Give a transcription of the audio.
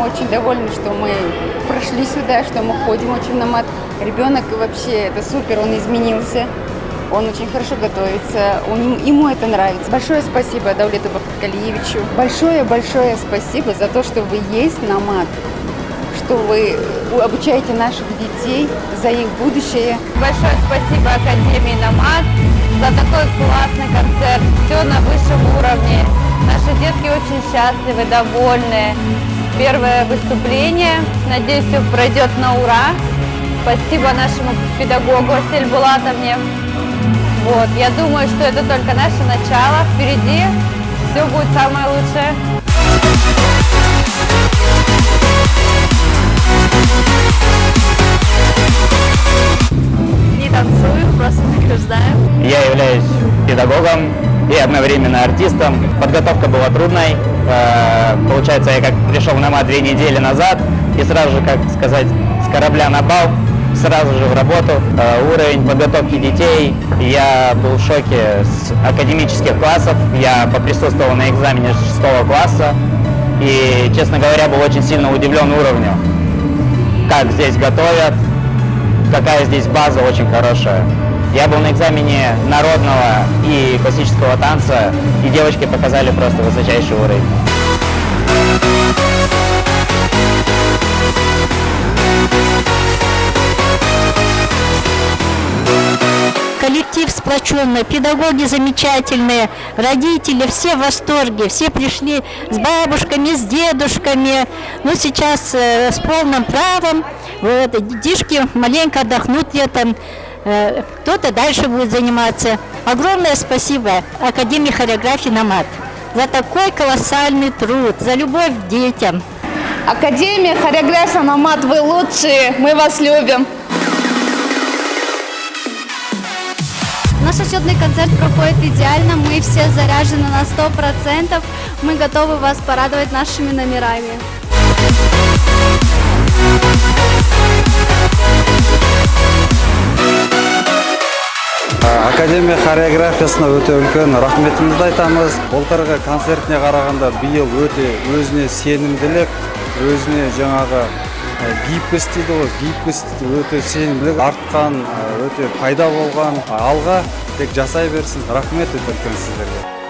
Очень довольны, что мы прошли сюда, что мы ходим очень на мат. Ребенок вообще, это супер, он изменился, он очень хорошо готовится, ему это нравится. Большое спасибо Даулету Бахткалиевичу. Большое-большое спасибо за то, что вы есть на мат, что вы обучаете наших детей, за их будущее. Большое спасибо Академии Намат за такой классный концерт, все на высшем уровне. Наши детки очень счастливы, довольны. Первое выступление, надеюсь, все пройдет на ура. Спасибо нашему педагогу Асель Булатовне. Вот, я думаю, что это только наше начало. Впереди все будет самое лучшее. Не танцую, просто награждаем. Я являюсь педагогом и одновременно артистом. Подготовка была трудной. Получается, я как пришел на МАТ 2 недели назад и сразу же, как сказать, с корабля на бал, сразу же в работу. Уровень подготовки детей, я был в шоке с академических классов. Я поприсутствовал на экзамене 6 класса и, честно говоря, был очень сильно удивлен уровнем. Как здесь готовят, какая здесь база очень хорошая. Я был на экзамене народного и классического танца, и девочки показали просто высочайший уровень. Коллектив сплоченный, педагоги замечательные, родители все в восторге, все пришли с бабушками, с дедушками. Ну, сейчас с полным правом, вот, детишки маленько отдохнут летом. Кто-то дальше будет заниматься. Огромное спасибо Академии хореографии Намат за такой колоссальный труд, за любовь к детям. Академия хореографии Намат, вы лучшие, мы вас любим. Наш отчетный концерт проходит идеально, мы все заряжены на 100%, мы готовы вас порадовать нашими номерами. Академия хореографиясына өте үлкен рахметімізді айтамыз. Былтырғы концертіне қарағанда биыл өте өзіне сенімділік, өзіне жаңағы гибкость дейді ғой, гибкость өте сенімділік артқан, өте пайда болған. Алға тек жасай берсін. Рахмет өте үлкен сіздерге.